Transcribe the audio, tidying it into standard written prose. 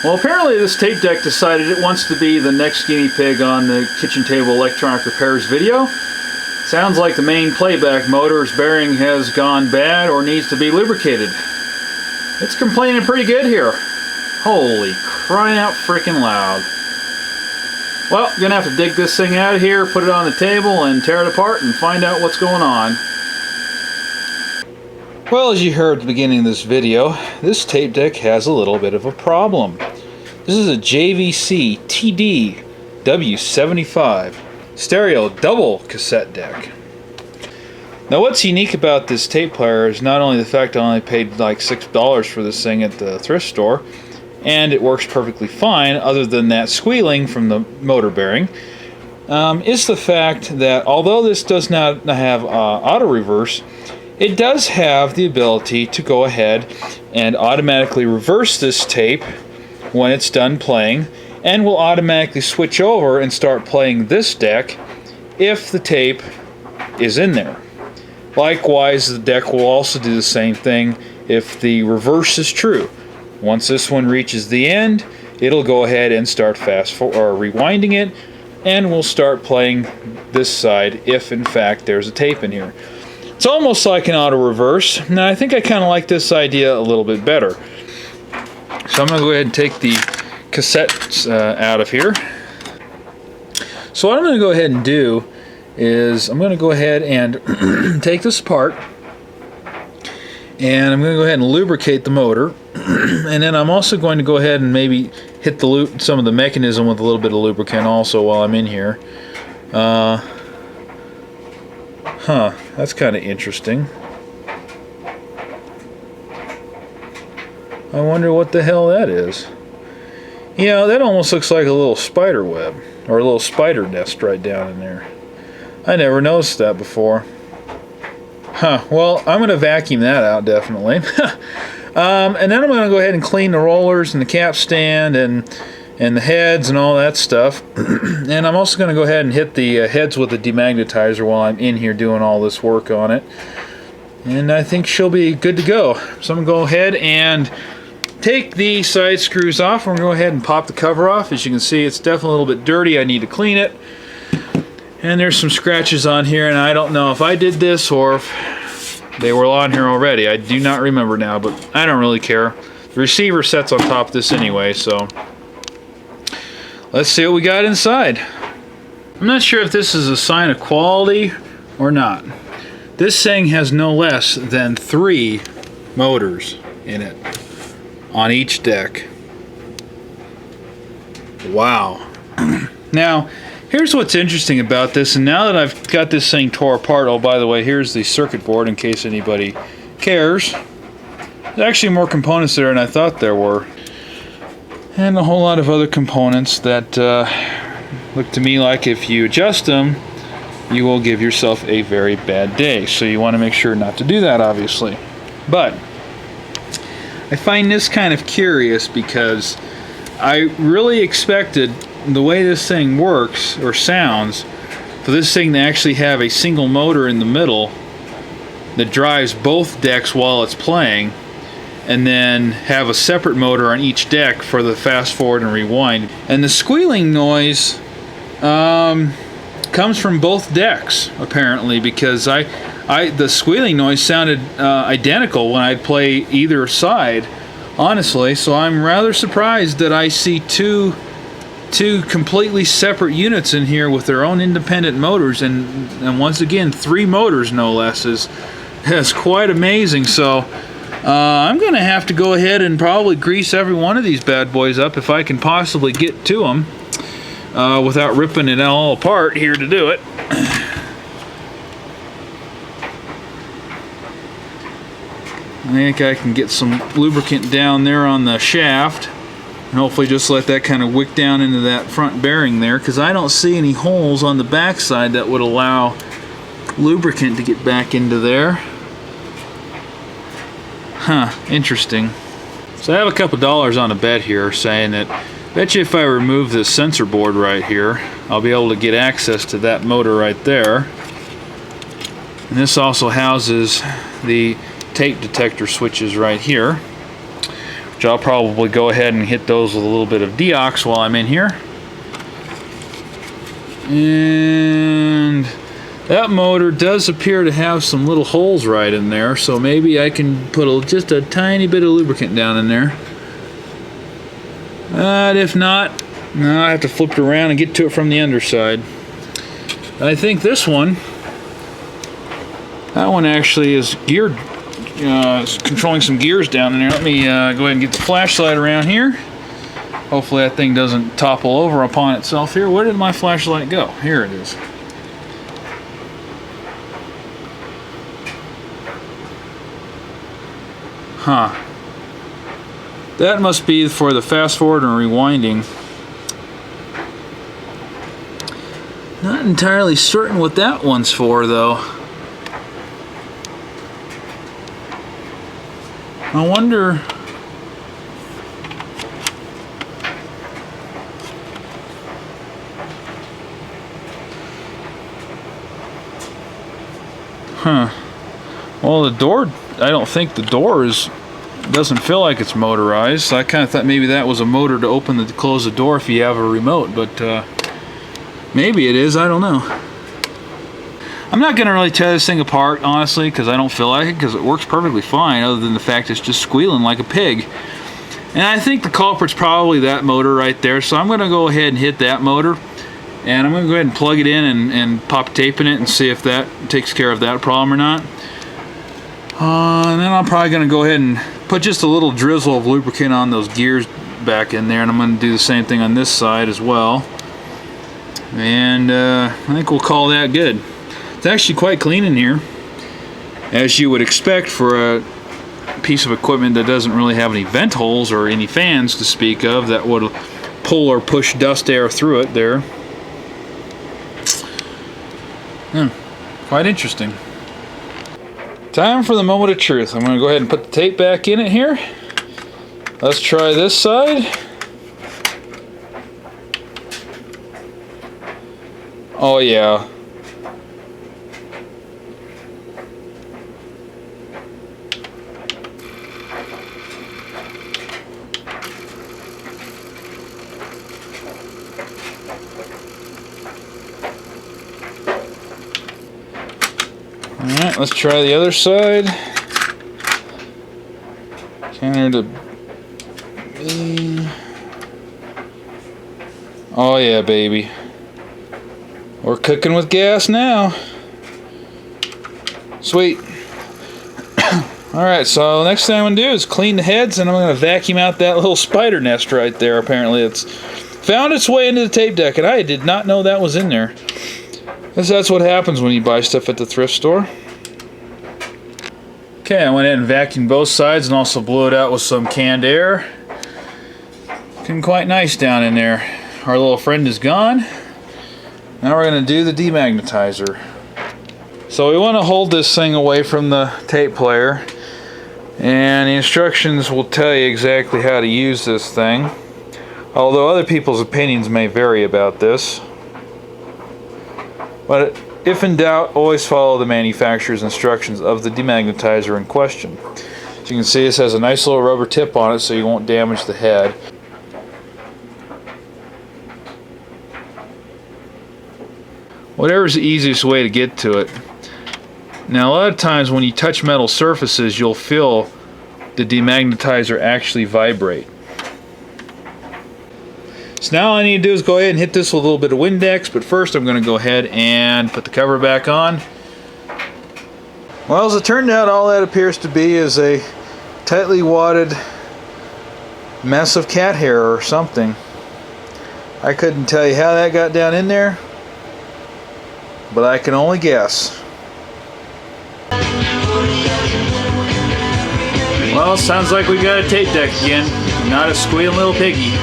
Well, apparently this tape deck decided it wants to be the next guinea pig on the kitchen table electronic repairs video. Sounds like the main playback motor's bearing has gone bad or needs to be lubricated. It's complaining pretty good here. Holy crying out freaking loud. Well, gonna have to dig this thing out of here, put it on the table, and tear it apart and find out what's going on. Well, as you heard at the beginning of this video, this tape deck has a little bit of a problem. This is a JVC TD-W75 stereo double cassette deck. Now what's unique about this tape player is not only the fact I only paid like $6 for this thing at the thrift store, and it works perfectly fine other than that squealing from the motor bearing, is the fact that although this does not have auto reverse, it does have the ability to go ahead and automatically reverse this tape when it's done playing, and will automatically switch over and start playing this deck if the tape is in there. Likewise, the deck will also do the same thing if the reverse is true. Once this one reaches the end, it'll go ahead and start rewinding it, and we'll start playing this side if in fact there's a tape in here. It's almost like an auto reverse. Now I think I kind of like this idea a little bit better. So I'm going to go ahead and take the cassettes out of here. So what I'm going to go ahead and do is I'm going to go ahead and take this apart, and I'm going to go ahead and lubricate the motor, and then I'm also going to go ahead and maybe hit some of the mechanism with a little bit of lubricant also while I'm in here. That's kind of interesting. I wonder what the hell that is. Yeah, that almost looks like a little spider web, or a little spider nest right down in there. I never noticed that before. Well, I'm going to vacuum that out, definitely. And then I'm going to go ahead and clean the rollers and the cap stand and the heads and all that stuff. And I'm also going to go ahead and hit the heads with the demagnetizer while I'm in here doing all this work on it. And I think she'll be good to go. So I'm going to go ahead and take the side screws off. We're going to go ahead and pop the cover off. As you can see, it's definitely a little bit dirty. I need to clean it. And there's some scratches on here, and I don't know if I did this or if they were on here already. I do not remember now, but I don't really care. The receiver sets on top of this anyway, so let's see what we got inside. I'm not sure if this is a sign of quality or not. This thing has no less than 3 motors in it on each deck. Wow. Now, here's what's interesting about this, and now that I've got this thing tore apart, oh, by the way, here's the circuit board in case anybody cares. There's actually more components there than I thought there were. And a whole lot of other components that look to me like if you adjust them, you will give yourself a very bad day. So you want to make sure not to do that, obviously. But I find this kind of curious because I really expected the way this thing works or sounds for this thing to actually have a single motor in the middle that drives both decks while it's playing, and then have a separate motor on each deck for the fast forward and rewind. And the squealing noise comes from both decks apparently, because the squealing noise sounded identical when I'd play either side, honestly. So I'm rather surprised that I see two completely separate units in here with their own independent motors, and once again 3 motors no less is quite amazing. So I'm gonna have to go ahead and probably grease every one of these bad boys up if I can possibly get to them without ripping it all apart here to do it. I think I can get some lubricant down there on the shaft and hopefully just let that kind of wick down into that front bearing there, because I don't see any holes on the back side that would allow lubricant to get back into there. Interesting. So I have a couple dollars on a bet here saying that bet you if I remove this sensor board right here, I'll be able to get access to that motor right there. And this also houses the tape detector switches right here, which which I'll probably go ahead and hit those with a little bit of deox while I'm in here. And that motor does appear to have some little holes right in there, so maybe I can put just a tiny bit of lubricant down in there. But if not, no, I have to flip it around and get to it from the underside. I think this one, that one actually is geared, controlling some gears down in there. Let me go ahead and get the flashlight around here. Hopefully that thing doesn't topple over upon itself here. Where did my flashlight go? Here it is. Huh. That must be for the fast forward and rewinding. Not entirely certain what that one's for, though. I wonder... Huh. Well, the door, I don't think the door doesn't feel like it's motorized. So I kind of thought maybe that was a motor to open close the door if you have a remote, but maybe it is, I don't know. I'm not going to really tear this thing apart, honestly, because I don't feel like it, because it works perfectly fine, other than the fact it's just squealing like a pig. And I think the culprit's probably that motor right there, so I'm going to go ahead and hit that motor. And I'm going to go ahead and plug it in and pop tape in it and see if that takes care of that problem or not. And then I'm probably going to go ahead and put just a little drizzle of lubricant on those gears back in there, and I'm going to do the same thing on this side as well. And I think we'll call that good. It's actually quite clean in here, as you would expect for a piece of equipment that doesn't really have any vent holes or any fans to speak of that would pull or push dust air through it there. Quite interesting. Time for the moment of truth. I'm going to go ahead and put the tape back in it here. Let's try this side. Oh yeah. Alright, let's try the other side. Counter to B. Oh yeah, baby. We're cooking with gas now. Sweet. Alright, so the next thing I'm going to do is clean the heads, and I'm going to vacuum out that little spider nest right there. Apparently it's found its way into the tape deck, and I did not know that was in there. Guess that's what happens when you buy stuff at the thrift store. Okay, I went ahead and vacuumed both sides and also blew it out with some canned air. Looking quite nice down in there. Our little friend is gone. Now we're going to do the demagnetizer. So we want to hold this thing away from the tape player, and the instructions will tell you exactly how to use this thing, although other people's opinions may vary about this. But if in doubt, always follow the manufacturer's instructions of the demagnetizer in question. As you can see, this has a nice little rubber tip on it so you won't damage the head. Whatever's the easiest way to get to it. Now a lot of times when you touch metal surfaces, you'll feel the demagnetizer actually vibrate. So now all I need to do is go ahead and hit this with a little bit of Windex, but first I'm going to go ahead and put the cover back on. Well, as it turned out, all that appears to be is a tightly wadded mess of cat hair or something. I couldn't tell you how that got down in there, but I can only guess. Well, sounds like we got a tape deck again, not a squealing little piggy.